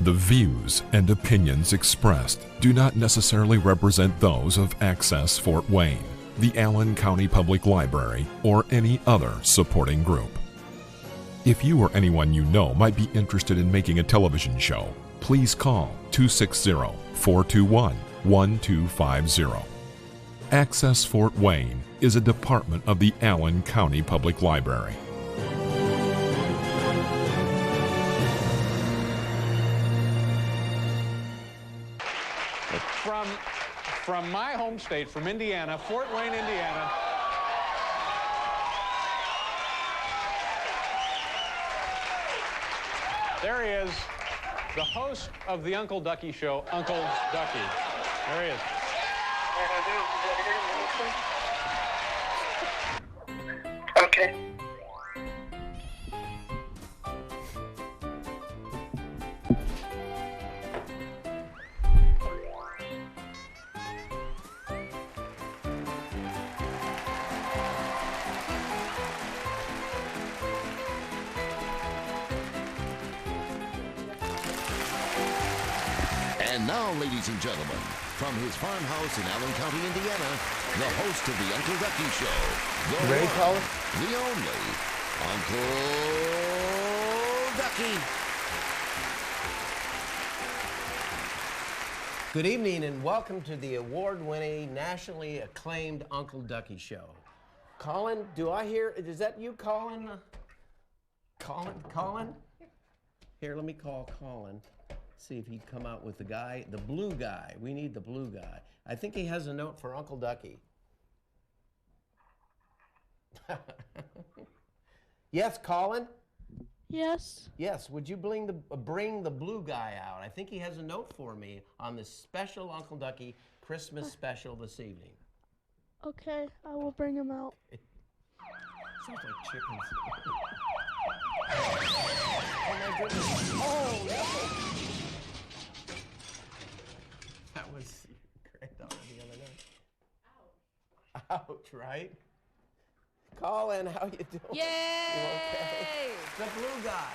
The views and opinions expressed do not necessarily represent those of Access Fort Wayne, the Allen County Public Library, or any other supporting group. If you or anyone you know might be interested in making a television show, please call 260-421-1250. Access Fort Wayne is a department of the Allen County Public Library. From my home state, from Indiana, Fort Wayne, Indiana. There he is, the host of the Uncle Ducky Show, Uncle Ducky. There he is. Okay. And now, ladies and gentlemen, from his farmhouse in Allen County, Indiana, the host of the Uncle Ducky Show, the ready, one, Colin? the only, Uncle Ducky. Good evening and welcome to the award-winning, nationally acclaimed Uncle Ducky Show. Colin, do I hear, is that you, Colin? Colin? Here, let me call Colin. See if he'd come out with the guy, the blue guy. We need the blue guy. I think he has a note for Uncle Ducky. Yes, Colin? Yes. Yes, would you bring the blue guy out? I think he has a note for me on this special Uncle Ducky Christmas special this evening. Okay, I will bring him out. Sounds like chickens. Oh my goodness. Oh no. That was granddaughter the other night. Ouch, right? Colin, how you doing? Yay! You okay? The blue guy.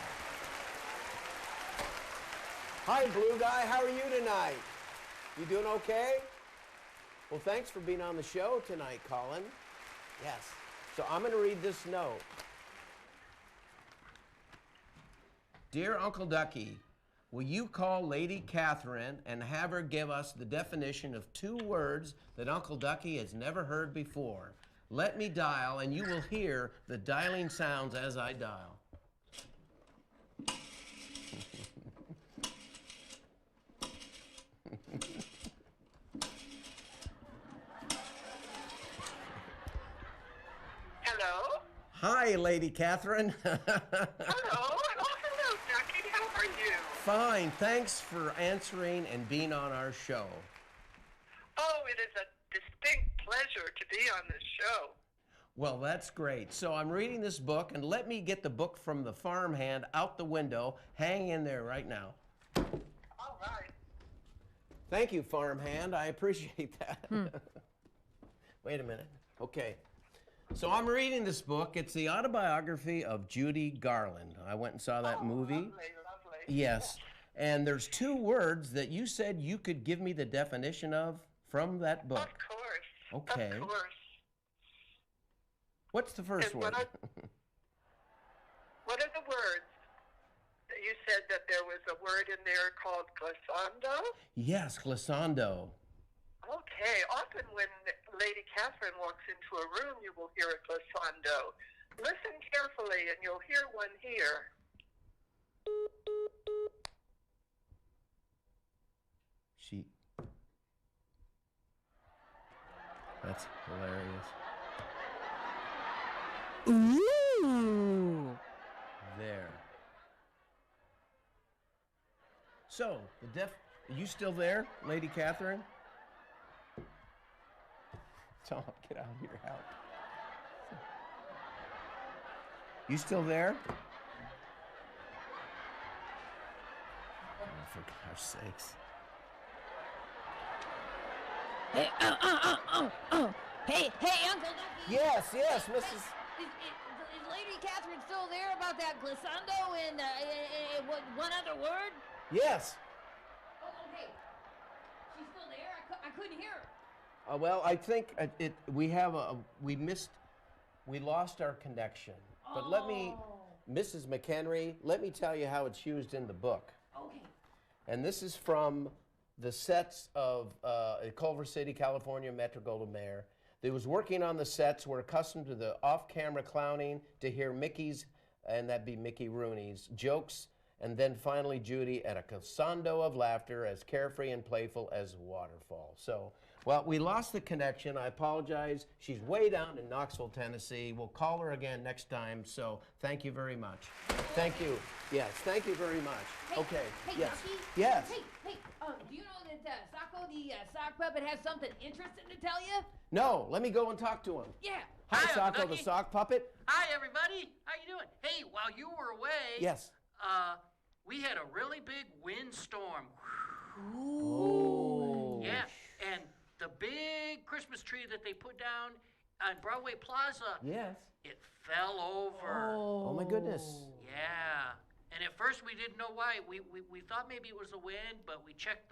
Hi, blue guy. How are you tonight? You doing okay? Well, thanks for being on the show tonight, Colin. Yes. So I'm going to read this note. Dear Uncle Ducky, will you call Lady Catherine and have her give us the definition of two words that Uncle Ducky has never heard before? Let me dial, and you will hear the dialing sounds as I dial. Hello? Hi, Lady Catherine. Hello? Oh, hello, Ducky. How are you? Fine. Thanks for answering and being on our show. Oh, it is a distinct pleasure to be on this show. Well, that's great. So I'm reading this book, and let me get the book from the farmhand out the window. Hang in there right now. All right. Thank you, farmhand. I appreciate that. Wait a minute. Okay. So I'm reading this book. It's the autobiography of Judy Garland. I went and saw that movie. Lovely, lovely. Yes. And there's two words that you said you could give me the definition of from that book. Of course. Okay. Of course. What's the first And word? what are the words? You said that there was a word in there called glissando? Yes, glissando. Okay. Often when Lady Catherine walks into a room, you will hear a glissando. Listen carefully and you'll hear one here. She. That's hilarious. Ooh. There. So, are you still there, Lady Catherine? Tom, get out of here, help. You still there? Oh, for gosh sakes. Hey, hey, Uncle Ducky. Yes, Mrs. Is Lady Catherine still there about that glissando and one other word? Yes. Oh, okay. She's still there? I couldn't hear her. Well, I think we lost our connection. But let me, Mrs. McHenry, let me tell you how it's used in the book. Okay. And this is from the sets of Culver City, California, Metro-Goldwyn-Mayer. They was working on the sets, were accustomed to the off-camera clowning, to hear Mickey's, and that'd be Mickey Rooney's, jokes, and then finally Judy, and a cassando of laughter as carefree and playful as waterfall. So, well, we lost the connection. I apologize. She's way down in Knoxville, Tennessee. We'll call her again next time, so thank you very much. Thank you. Yes, thank you very much. Hey, Okay. Hey, Yes. Ducky? Yes. Hey, do you know that Socko, the sock puppet, has something interesting to tell you? No, let me go and talk to him. Yeah. Hi, Hi, Socko, the Ducky. sock puppet. Hi, everybody. How you doing? Hey, while you were away, Yes. we had a really big windstorm. Oh. Yeah, and the big Christmas tree that they put down on Broadway Plaza, Yes. it fell over. Oh my goodness. Yeah. And at first we didn't know why. We thought maybe it was the wind, but we checked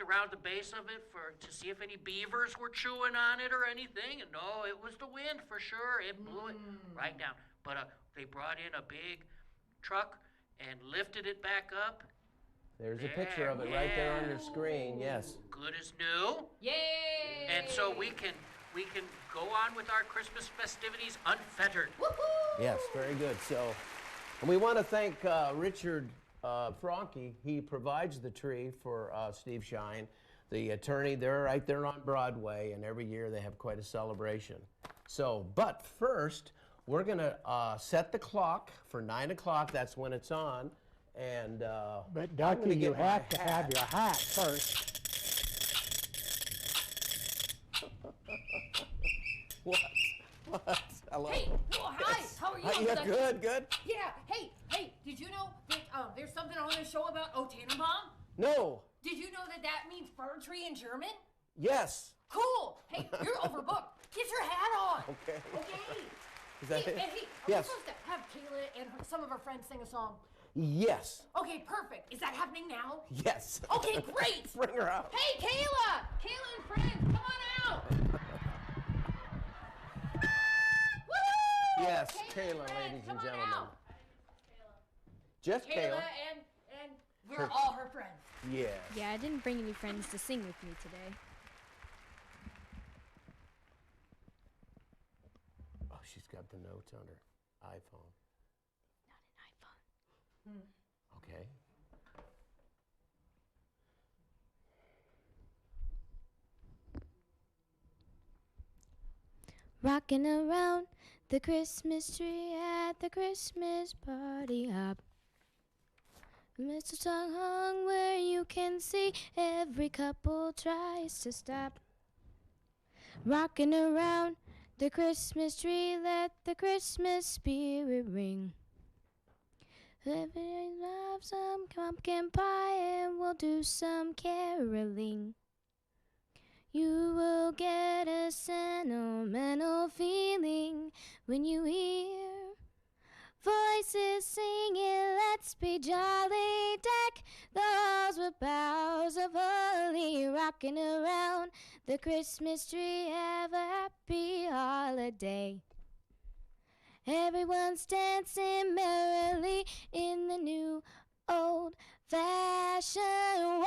around the base of it to see if any beavers were chewing on it or anything. And no, it was the wind for sure. It blew it right down. But they brought in a big truck and lifted it back up. There's a picture of it right there on your screen. Yes. Good as new. Yay! And so we can go on with our Christmas festivities unfettered. Woohoo! Yes, very good. So, and we want to thank Richard Franke. He provides the tree for Steve Shine, the attorney. They're right there on Broadway, and every year they have quite a celebration. So, but first, we're going to set the clock for 9 o'clock. That's when it's on. And But I'm gonna Ducky, you get my have to have your hat first. What? Hello? Hey, oh, hi. Yes. How are you? Yeah, Uncle Ducky? good. Yeah. Hey, did you know that there's something on the show about Tannenbaum? No. Did you know that means fir tree in German? Yes. Cool. Hey, you're overbooked. Get your hat on. Okay. Okay. Is that it? Hey, are Yes. we supposed to have Kayla and some of her friends sing a song? Yes. Okay, perfect. Is that happening now? Yes. Okay, great. Bring her out. Hey, Kayla! Kayla and friends, come on out! Woo! Yes, Kayla Kayla, friends, ladies come and on gentlemen. out. Just Kayla. Kayla and we're all her friends. Yes. Yeah, I didn't bring any friends to sing with me today. Oh, she's got the notes on her iPhone. Not an iPhone. Okay. Rocking around the Christmas tree at the Christmas party hop. Mistletoe hung where you can see every couple tries to stop. Rocking around the Christmas tree, let the Christmas spirit ring. Everybody loves some pumpkin pie and we'll do some caroling. You will get a sentimental feeling when you hear voices singing, let's be jolly, deck the halls with boughs of holly, rocking around the Christmas tree, have a happy holiday. Everyone's dancing merrily in the new old-fashioned way.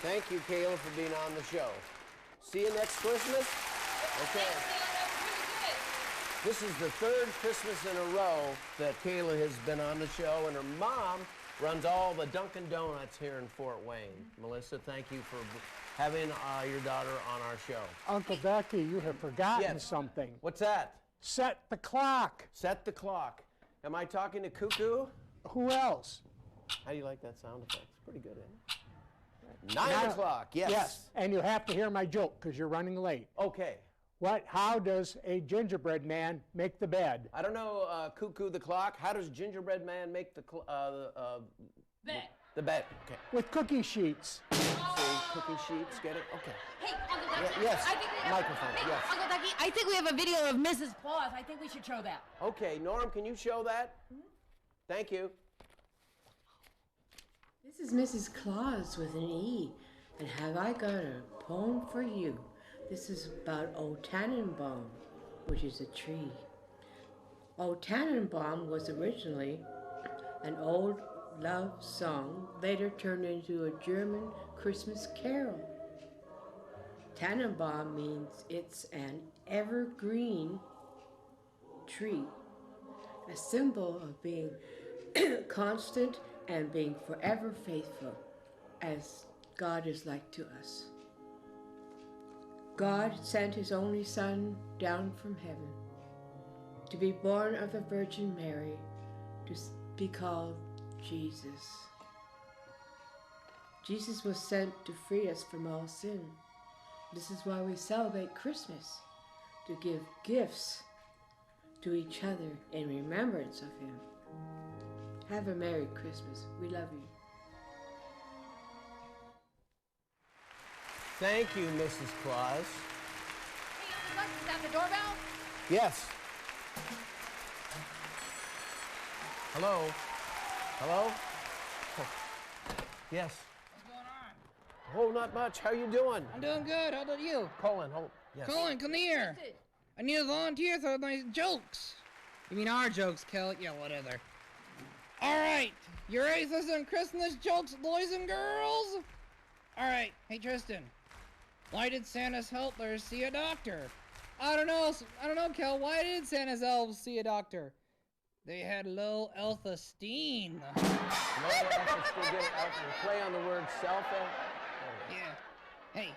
Thank you, Kayla, for being on the show. See you next Christmas. Okay. This is the third Christmas in a row that Kayla has been on the show, and her mom runs all the Dunkin' Donuts here in Fort Wayne. Melissa, thank you for having your daughter on our show. Uncle Ducky, you have forgotten Yes. something. What's that? Set the clock. Set the clock. Am I talking to Cuckoo? Who else? How do you like that sound effect? It's pretty good, isn't it? 9 o'clock, yes. Yes, and you have to hear my joke because you're running late. Okay. How does a gingerbread man make the bed? I don't know, Cuckoo the clock. How does Gingerbread Man make the Bet. bed? Okay. With cookie sheets. Oh, see, cookie sheets, get it? Okay. Hey, Uncle Ducky. Yes, I think we have, microphone, hey, yes. Uncle Ducky, I think we have a video of Mrs. Claus. I think we should show that. Okay, Norm, can you show that? Thank you. This is Mrs. Claus with an E, and have I got a poem for you. This is about Old Tannenbaum, which is a tree. Old Tannenbaum was originally an old love song, later turned into a German Christmas carol. Tannenbaum means it's an evergreen tree, a symbol of being constant and being forever faithful, as God is like to us. God sent his only Son down from heaven to be born of the Virgin Mary, to be called Jesus. Jesus was sent to free us from all sin. This is why we celebrate Christmas, to give gifts to each other in remembrance of him. Have a Merry Christmas. We love you. Thank you, Mrs. Claus. Hey, Uncle Ducky, is that the doorbell? Yes. Hello? Hello? Oh. Yes. What's going on? Oh, not much. How you doing? I'm doing good. How about you? Colin, hold. Yes. Colin, come here. I need a volunteer for my jokes. You mean our jokes, Kel? Yeah, whatever. All right. You ready for some Christmas jokes, boys and girls? All right. Hey, Tristan. Why did Santa's helpers see a doctor? I don't know, Kel. Why did Santa's elves see a doctor? They had low self-esteem. No, play on the word self. Yeah. Hey,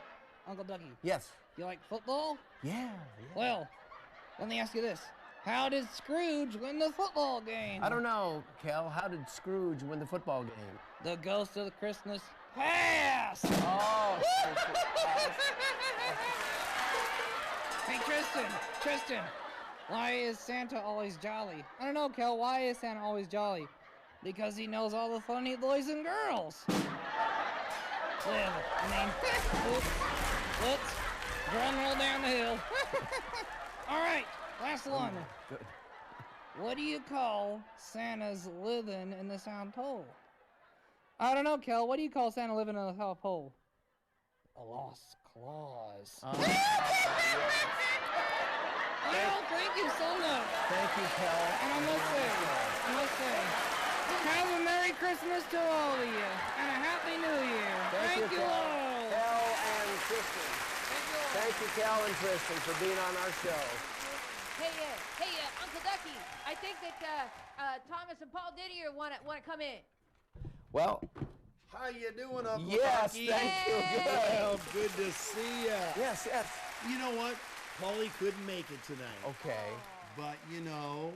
Uncle Ducky. Yes. You like football? Yeah. Well, let me ask you this. How did Scrooge win the football game? I don't know, Kel. How did Scrooge win the football game? The ghost of the Christmas past! Oh. Hey, Tristan, why is Santa always jolly? I don't know, Kel, why is Santa always jolly? Because he knows all the funny boys and girls. Whoops, drum roll down the hill. All right, last one. Good. What do you call Santa's living in the South Pole? I don't know, Kel, what do you call Santa living in the South Pole? A lost clause. Well, thank you so much. Thank you, Kel. And I must say, have a Merry Christmas to all of you, and a Happy New Year. Thank you all. Kel and Tristan. Thank you, Kel and Tristan, for being on our show. Hey, Uncle Ducky, I think that Thomas and Paul Didier want to come in. Well, how you doing, Uncle Yes, Ducky? thank you. Well, good to see ya. Yes. You know what? Paulie couldn't make it tonight. Okay. But, you know,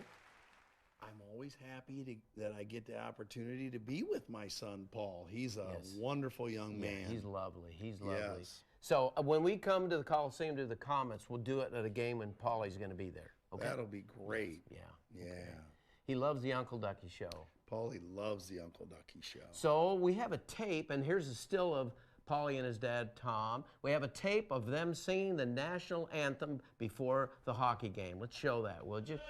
I'm always happy that I get the opportunity to be with my son, Paul. He's a wonderful young man. He's lovely. He's lovely. Yes. So when we come to the Coliseum to the Comets, we'll do it at a game when Paulie's going to be there. Okay? That'll be great. Yeah. Yeah. Okay. He loves the Uncle Ducky show. Paulie loves the Uncle Ducky show. So we have a tape, and here's a still of Paulie and his dad, Tom. We have a tape of them singing the national anthem before the hockey game. Let's show that, would you?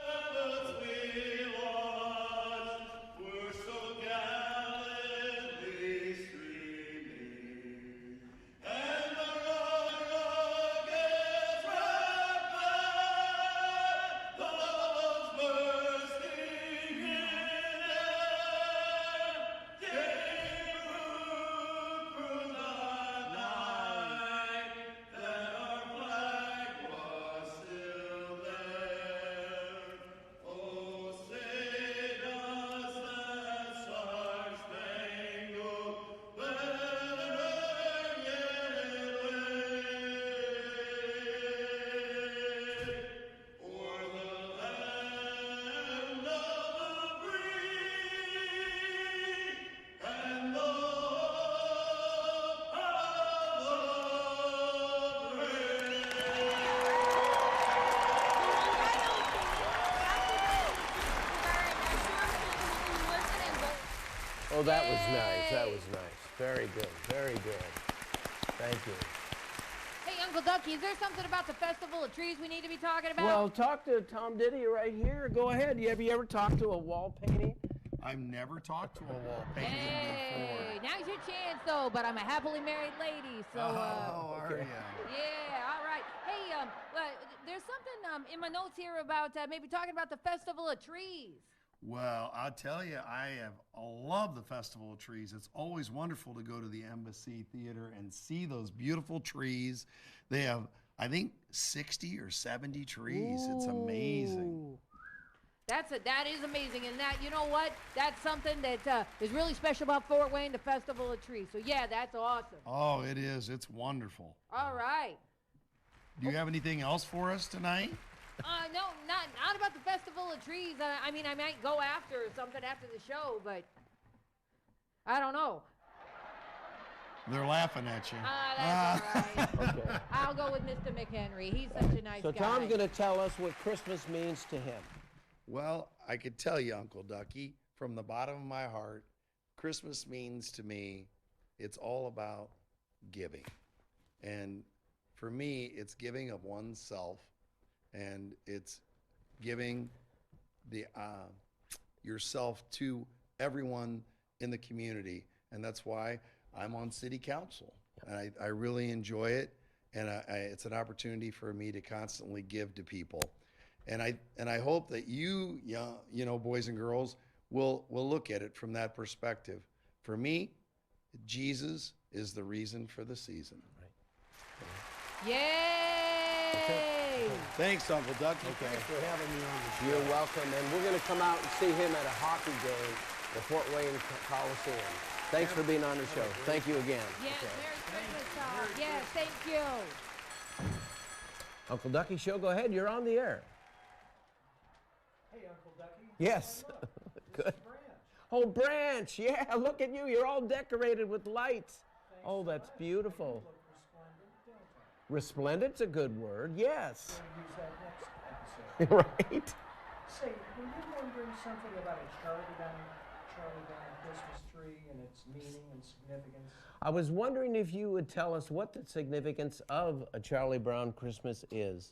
Oh, that was nice. That was nice. Very good. Very good. Thank you. Hey, Uncle Ducky, is there something about the Festival of Trees we need to be talking about? Well, talk to Tom Didier right here. Go ahead. Have you ever talked to a wall painting? I've never talked to a wall painting Hey, now's your chance, though, but I'm a happily married lady, so, are you? Yeah, all right. Hey, there's something in my notes here about maybe talking about the Festival of Trees. Well, I'll tell you, I love the Festival of Trees. It's always wonderful to go to the Embassy Theater and see those beautiful trees. They have, I think, 60 or 70 trees. It's amazing. That is amazing, and that, you know what? That's something that is really special about Fort Wayne, the Festival of Trees. So yeah, that's awesome. Oh, it is. It's wonderful. All right. Do you have anything else for us tonight? No, not about the Festival of Trees. I mean, I might go after something after the show, but I don't know. They're laughing at you. That's all right. Okay. I'll go with Mr. McHenry. He's such a nice guy. So Tom's going to tell us what Christmas means to him. Well, I could tell you, Uncle Ducky, from the bottom of my heart, Christmas means to me, it's all about giving. And for me, it's giving of oneself, and it's giving the yourself to everyone in the community. And that's why I'm on city council. And I really enjoy it, and it's an opportunity for me to constantly give to people. And I hope that you know, boys and girls, will look at it from that perspective. For me, Jesus is the reason for the season. Yay! Okay. Thanks, Uncle Ducky. Okay. Thanks for having me on the show. You're welcome, and we're going to come out and see him at a hockey game at Fort Wayne Coliseum. Thanks for being on the show. Thank you again. Yes, Merry Christmas, yes, thank you. Uncle Ducky Show, go ahead. You're on the air. Hey, Uncle Ducky. Yes. Good. Oh, Branch. Yeah, look at you. You're all decorated with lights. Thanks oh, that's so beautiful. Resplendent's a good word. Yes. Use that next episode. Right. Say, were you wondering something about a Charlie Brown Christmas tree and its meaning and significance? I was wondering if you would tell us what the significance of a Charlie Brown Christmas is.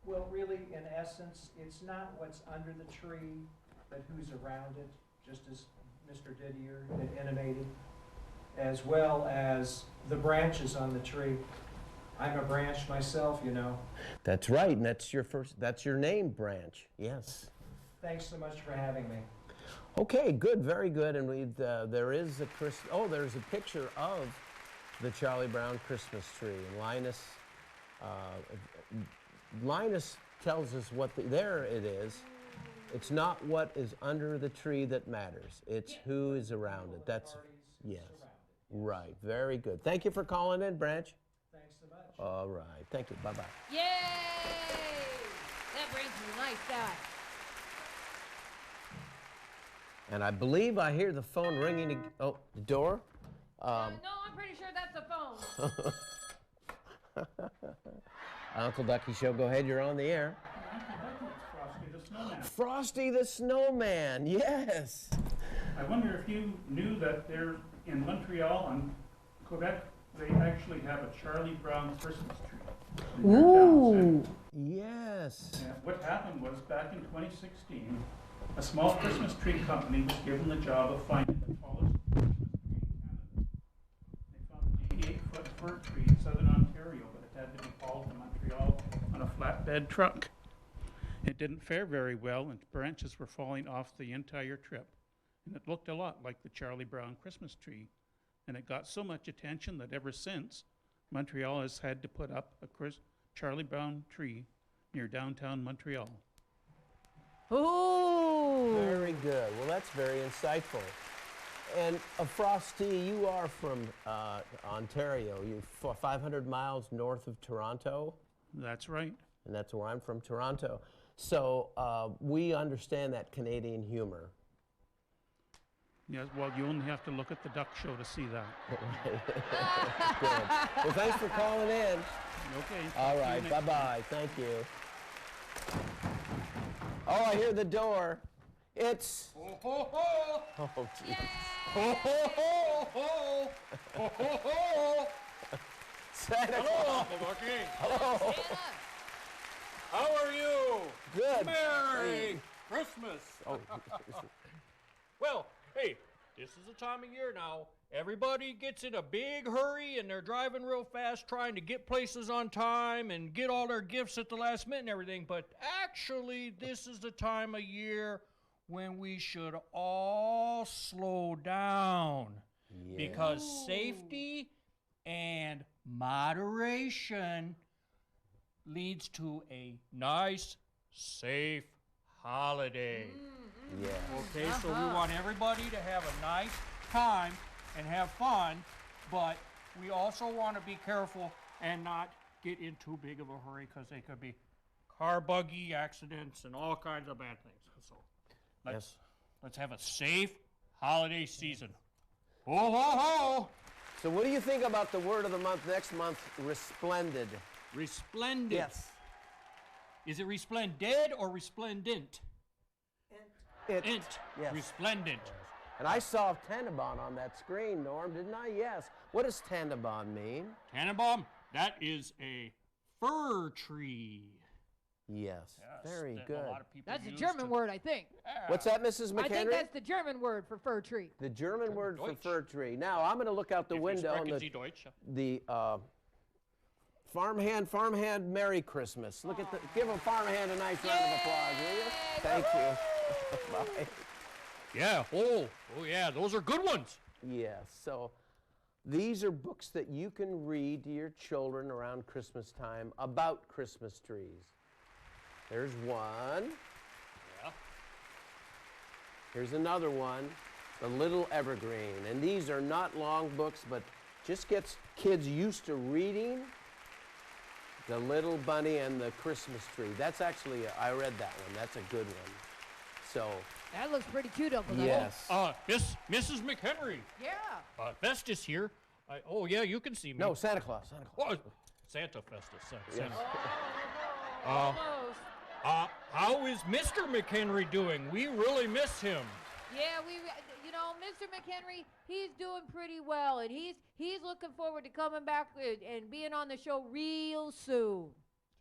Well, really, in essence, it's not what's under the tree, but who's around it, just as Mr. Didier had intimated, as well as the branches on the tree. I'm a branch myself, you know. That's right, and that's your name, Branch. Yes. Thanks so much for having me. Okay, good, very good. And there's a picture of the Charlie Brown Christmas tree. And Linus tells us there it is. It's not what is under the tree that matters. It's who is around it. That's, yes. Right, very good. Thank you for calling in, Branch. Thanks so much. All right, thank you. Bye-bye. Yay! That brings me a nice guy. And I believe I hear the phone ringing. Oh, the door? No, I'm pretty sure that's the phone. Uncle Ducky Show, go ahead. You're on the air. Frosty the Snowman. Frosty the Snowman, yes. I wonder if you knew that there in Montreal and Quebec, they actually have a Charlie Brown Christmas tree in their town center. Yes. Yeah, what happened was back in 2016, a small Christmas tree company was given the job of finding the tallest Christmas tree in Canada. They found an 88-foot fir tree in southern Ontario, but it had to be hauled to Montreal on a flatbed truck. It didn't fare very well, and branches were falling off the entire trip. And it looked a lot like the Charlie Brown Christmas tree. And it got so much attention that ever since, Montreal has had to put up a Charlie Brown tree near downtown Montreal. Ooh! Very good. Well, that's very insightful. And Frosty, you are from Ontario. You're 500 miles north of Toronto. That's right. And that's where I'm from, Toronto. So we understand that Canadian humor. Yes, well, you only have to look at the Duck Show to see that. Good. Well, thanks for calling in. Okay. All right, bye-bye. Thank you. Oh, I hear the door. It's... Ho, ho, ho! Oh, jeez. Ho, ho, ho, ho! Ho, ho, ho! Santa Hello, Claus. Uncle Ducky. Hello. How are you? Good. Merry Christmas. Oh. Well, hey, this is the time of year now. Everybody gets in a big hurry and they're driving real fast trying to get places on time and get all their gifts at the last minute and everything. But actually, this is the time of year when we should all slow down. Yeah. Because safety and moderation leads to a nice, safe holiday. Yeah. Okay, so we want everybody to have a nice time and have fun, but we also want to be careful and not get in too big of a hurry because they could be car buggy accidents and all kinds of bad things. So let's have a safe holiday season. Ho, ho, ho! So what do you think about the word of the month next month, resplendent? Resplendent. Yes. Is it resplendent or resplendent? It. Yes. Resplendent. And I saw Tannenbaum on that screen, Norm, didn't I? Yes. What does Tannenbaum mean? Tannenbaum, that is a fir tree. Yes. Very good. A lot of people That's a use German word, I think. What's that, Mrs. McHenry? I think that's the German word for fir tree. The German word for fir tree. Now, I'm going to look out the window and the farmhand, Merry Christmas. Look at the, give a farmhand a nice round of applause, will you? Thank you. Bye. Yeah, oh yeah, those are good ones. Yes, so these are books that you can read to your children around Christmas time about Christmas trees. There's one. Yeah. Here's another one, The Little Evergreen. And these are not long books, but just gets kids used to reading The Little Bunny and the Christmas Tree. That's actually, I read that one. That's a good one. So. That looks pretty cute, Uncle Ducky. Yes. Mrs. McHenry. Yeah. Festus here. Oh, yeah, you can see me. No, Santa Claus. Santa Claus. Oh, Santa Festus. Yes. Almost. How is Mr. McHenry doing? We really miss him. Yeah, Mr. McHenry, he's doing pretty well, and he's looking forward to coming back and being on the show real soon.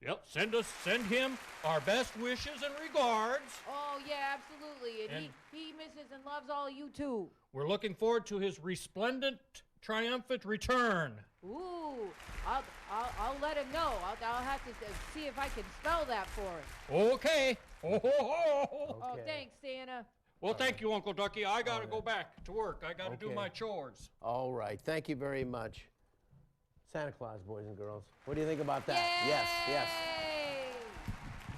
Yep, send him our best wishes and regards. Oh, yeah, absolutely. And he misses and loves all of you, too. We're looking forward to his resplendent, triumphant return. Ooh, I'll let him know. I'll have to see if I can spell that for him. Okay. Ho, ho, ho. Oh, thanks, Santa. Well, thank you, Uncle Ducky. I got to go back to work. I got to do my chores. All right. Thank you very much. Santa Claus, boys and girls. What do you think about that? Yay! Yes.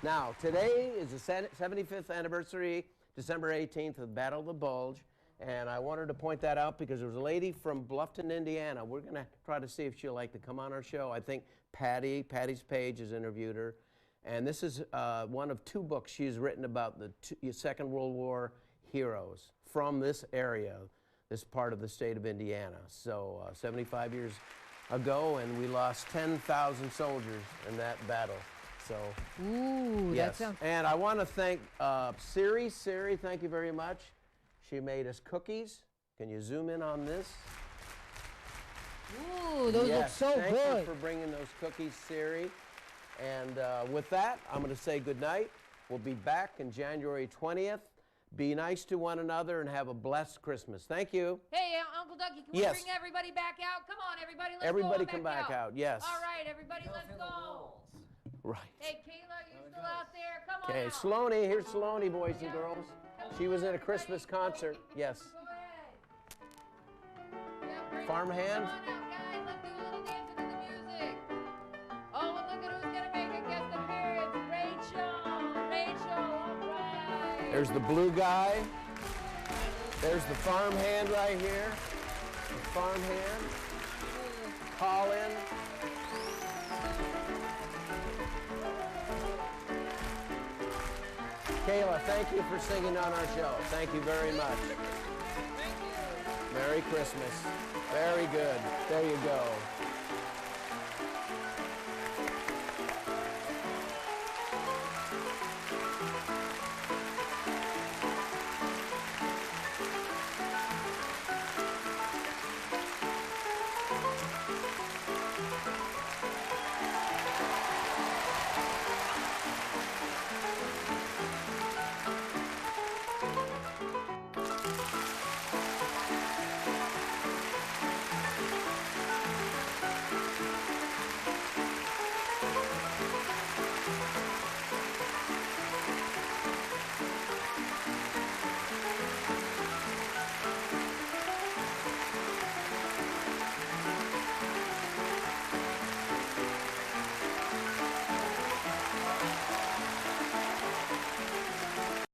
Now, today is the 75th anniversary, December 18th, of the Battle of the Bulge. And I wanted to point that out because there was a lady from Bluffton, Indiana. We're going to try to see if she'll like to come on our show. I think Patty's Page has interviewed her. And this is one of two books she's written about the Second World War heroes from this area, this part of the state of Indiana. So 75 years ago, and we lost 10,000 soldiers in that battle. So, ooh, yes. That sounds. And I want to thank Siri. Siri, thank you very much. She made us cookies. Can you zoom in on this? Ooh, those look so thank good. you for bringing those cookies, Siri. And with that, I'm going to say goodnight. We'll be back on January 20th. Be nice to one another and have a blessed Christmas. Thank you. Hey, Uncle Ducky, can we bring everybody back out? Come on, everybody, let's everybody go come back out. Yes. All right, everybody, let's go. Right. Hey, Kayla, you still out there? Come on Okay, out. Sloaney. Here's Sloaney, boys and girls. She was in a Christmas concert. Yes. Farmhand. Come on out, guys. Let's do a little dancing to the music. Oh, and look at who's going to make a guest appearance. Rachel, all right. There's the blue guy. There's the farmhand right here. The farmhand. Colin. Kayla, thank you for singing on our show. Thank you very much. Thank you. Merry Christmas. Very good. There you go.